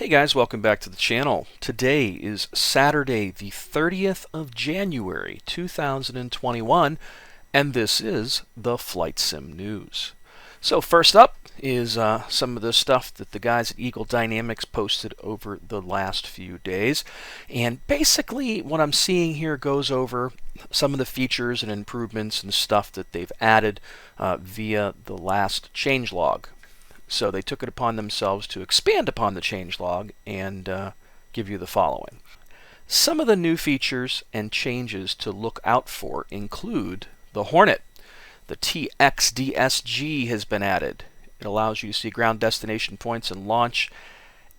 Hey guys, welcome back to the channel. Today is Saturday, the 30th of January, 2021, and this is the Flight Sim News. So first up is some of the stuff that the guys at Eagle Dynamics posted over the last few days. And basically what I'm seeing here goes over some of the features and improvements and stuff that they've added via the last changelog. So they took it upon themselves to expand upon the changelog and give you the following. Some of the new features and changes to look out for include the Hornet. The TXDSG has been added. It allows you to see ground destination points and launch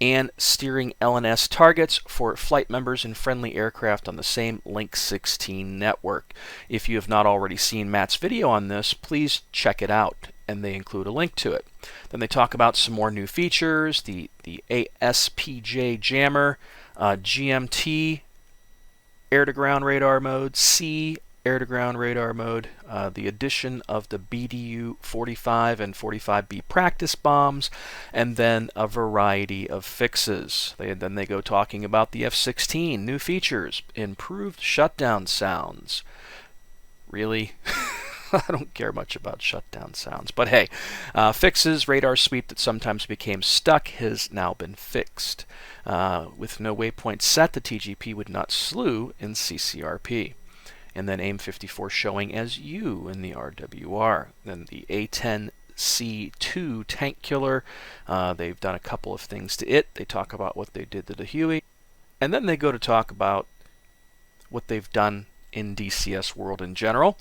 and steering LNS targets for flight members and friendly aircraft on the same Link 16 network. If you have not already seen Matt's video on this, please check it out, and they include a link to it. Then they talk about some more new features, the ASPJ jammer, GMT air-to-ground radar mode, C air-to-ground radar mode, the addition of the BDU 45 and 45B practice bombs, and then a variety of fixes. Then they go talking about the F-16, new features, improved shutdown sounds. Really? I don't care much about shutdown sounds, but hey, fixes, radar sweep that sometimes became stuck has now been fixed. With no waypoint set, the TGP would not slew in CCRP. And then AIM-54 showing as U in the RWR. Then the A-10C2 tank killer, they've done a couple of things to it. They talk about what they did to the Huey, and then they go to talk about what they've done in DCS World in general.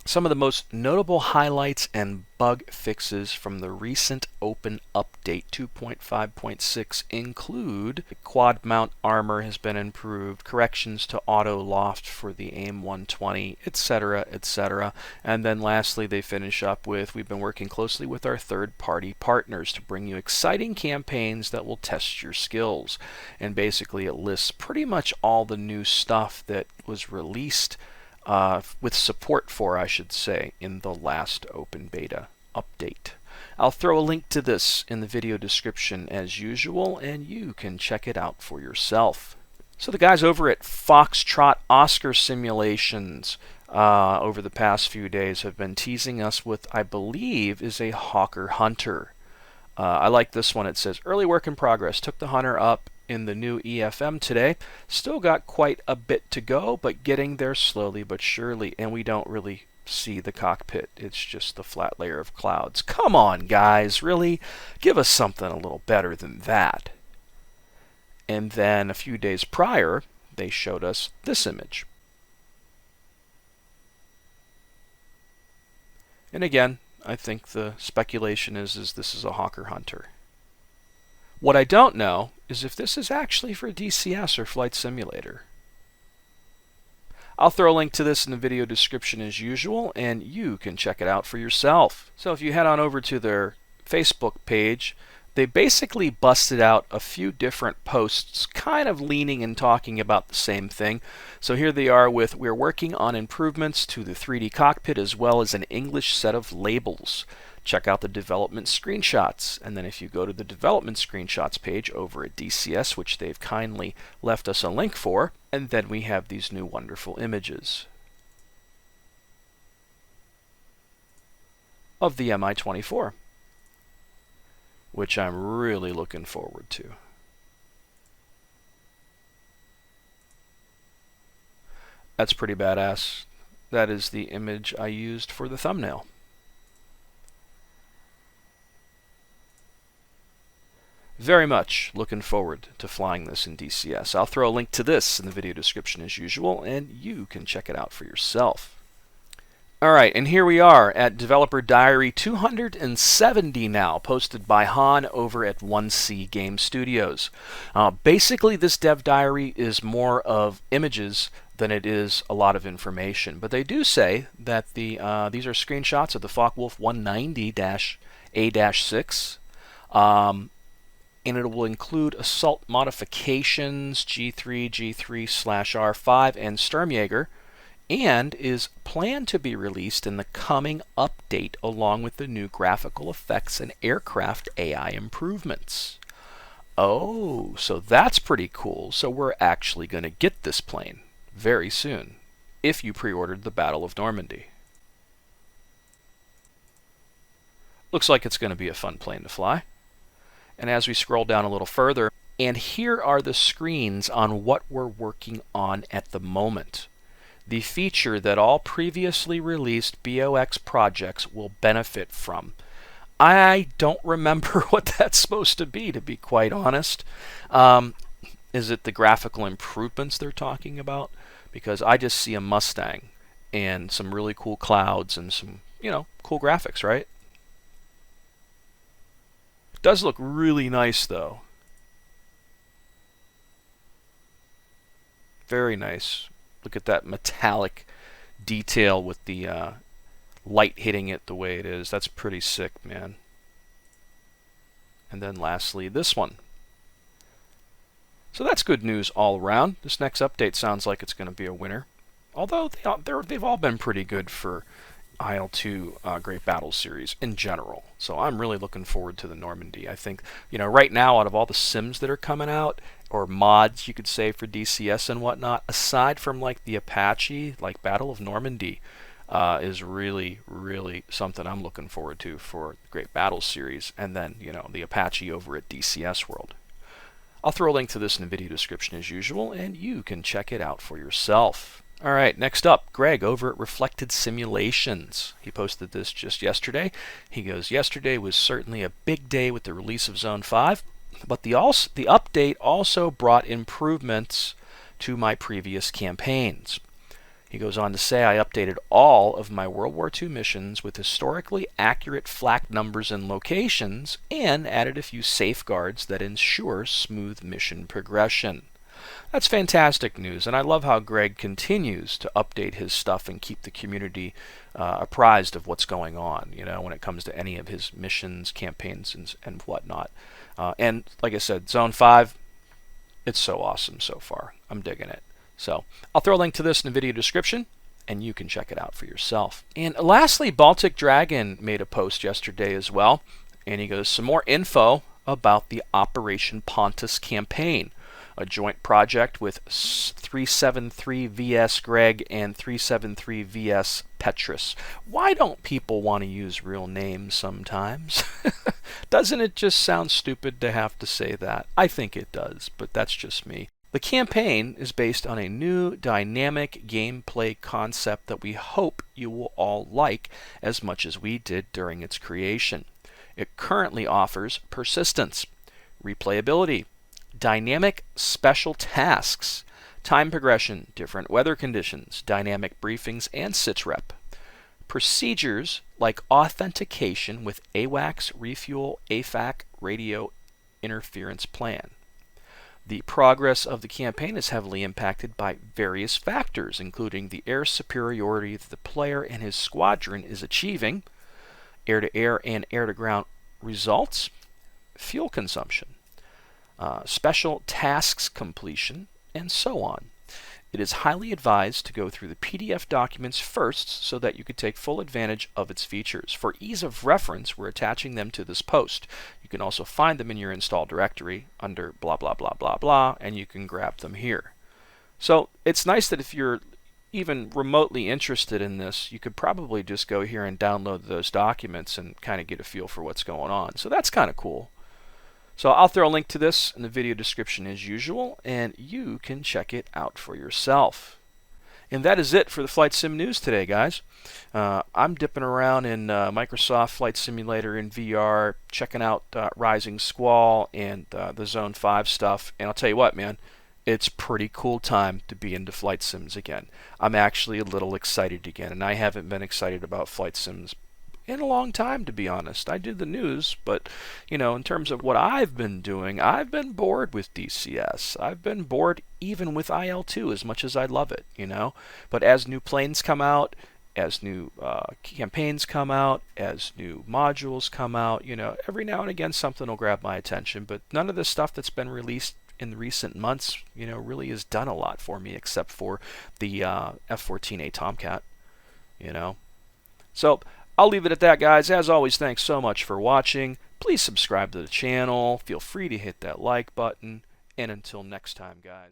Some of the most notable highlights and bug fixes from the recent open update 2.5.6 include quad mount armor has been improved, corrections to auto loft for the AIM-120, etc., etc. And then lastly, they finish up with, we've been working closely with our third-party partners to bring you exciting campaigns that will test your skills. And basically it lists pretty much all the new stuff that was released with support for, I should say, in the last open beta update. I'll throw a link to this in the video description as usual, and you can check it out for yourself. So the guys over at Foxtrot Oscar Simulations over the past few days have been teasing us with, I believe, is a Hawker Hunter. I like this one. It says, early work in progress. Took the Hunter up in the new EFM today. Still got quite a bit to go, but getting there slowly but surely. And we don't really see the cockpit. It's just the flat layer of clouds. Come on, guys. Really? Give us something a little better than that. And then a few days prior, they showed us this image. And again, I think the speculation is this is a Hawker Hunter. What I don't know is if this is actually for DCS or Flight Simulator. I'll throw a link to this in the video description as usual, and you can check it out for yourself. So if you head on over to their Facebook page, they basically busted out a few different posts kind of leaning and talking about the same thing. So here they are with, we're working on improvements to the 3D cockpit as well as an English set of labels. Check out the development screenshots. And then if you go to the development screenshots page over at DCS, which they've kindly left us a link for, and then we have these new wonderful images of the Mi-24, which I'm really looking forward to. That's pretty badass. That is the image I used for the thumbnail. Very much looking forward to flying this in DCS. I'll throw a link to this in the video description as usual, and you can check it out for yourself. Alright, and here we are at Developer Diary 270 now, posted by Han over at 1C Game Studios. Basically, this dev diary is more of images than it is a lot of information. But they do say that these are screenshots of the Focke-Wulf 190-A-6. And it will include assault modifications, G3, G3/R5, and Sturmjaeger, and is planned to be released in the coming update along with the new graphical effects and aircraft AI improvements. Oh, so that's pretty cool. So we're actually going to get this plane very soon if you pre-ordered the Battle of Normandy. Looks like it's going to be a fun plane to fly. And as we scroll down a little further, and here are the screens on what we're working on at the moment. The feature that all previously released BOX projects will benefit from. I don't remember what that's supposed to be quite honest. Is it the graphical improvements they're talking about? Because I just see a Mustang and some really cool clouds and some, cool graphics, right? It does look really nice, though. Very nice. Look at that metallic detail with the light hitting it the way it is. That's pretty sick, man. And then lastly, this one. So that's good news all around. This next update sounds like it's going to be a winner. Although they've all been pretty good for IL-2 Great Battles series in general. So I'm really looking forward to the Normandy. I think, right now out of all the sims that are coming out, or mods you could say for DCS and whatnot, aside from like the Apache, like Battle of Normandy is really, really something I'm looking forward to for the Great Battles series. And then, the Apache over at DCS World. I'll throw a link to this in the video description as usual, and you can check it out for yourself. Alright, next up, Greg over at Reflected Simulations. He posted this just yesterday. He goes, yesterday was certainly a big day with the release of Zone 5, but the update also brought improvements to my previous campaigns. He goes on to say, I updated all of my World War II missions with historically accurate flak numbers and locations, and added a few safeguards that ensure smooth mission progression. That's fantastic news, and I love how Greg continues to update his stuff and keep the community apprised of what's going on, when it comes to any of his missions, campaigns, and whatnot. And like I said, Zone 5, it's so awesome so far. I'm digging it. So I'll throw a link to this in the video description, and you can check it out for yourself. And lastly, Baltic Dragon made a post yesterday as well, and he goes, some more info about the Operation Pontus campaign, a joint project with 373VS Greg and 373VS Petrus. Why don't people want to use real names sometimes? Doesn't it just sound stupid to have to say that? I think it does, but that's just me. The campaign is based on a new dynamic gameplay concept that we hope you will all like as much as we did during its creation. It currently offers persistence, replayability, dynamic special tasks, time progression, different weather conditions, dynamic briefings, and sitrep. Procedures like authentication with AWACS, refuel, AFAC, radio interference plan. The progress of the campaign is heavily impacted by various factors, including the air superiority that the player and his squadron is achieving, air-to-air and air-to-ground results, fuel consumption, special tasks completion, and so on. It is highly advised to go through the PDF documents first so that you can take full advantage of its features. For ease of reference, we're attaching them to this post. You can also find them in your install directory under blah blah blah blah blah, and you can grab them here. So it's nice that if you're even remotely interested in this, you could probably just go here and download those documents and kind of get a feel for what's going on. So that's kind of cool. So I'll throw a link to this in the video description as usual, and you can check it out for yourself. And that is it for the Flight Sim News today, guys. I'm dipping around in Microsoft Flight Simulator in VR, checking out Rising Squall and the Zone 5 stuff. And I'll tell you what, man, it's pretty cool time to be into flight sims again. I'm actually a little excited again, and I haven't been excited about flight sims in a long time, to be honest. I did the news, but, in terms of what I've been doing, I've been bored with DCS. I've been bored even with IL-2 as much as I love it, But as new planes come out, as new campaigns come out, as new modules come out, every now and again something will grab my attention, but none of the stuff that's been released in recent months, really has done a lot for me except for the F-14A Tomcat, So I'll leave it at that, guys. As always, thanks so much for watching. please subscribe to the channel. Feel free to hit that like button. And until next time, guys.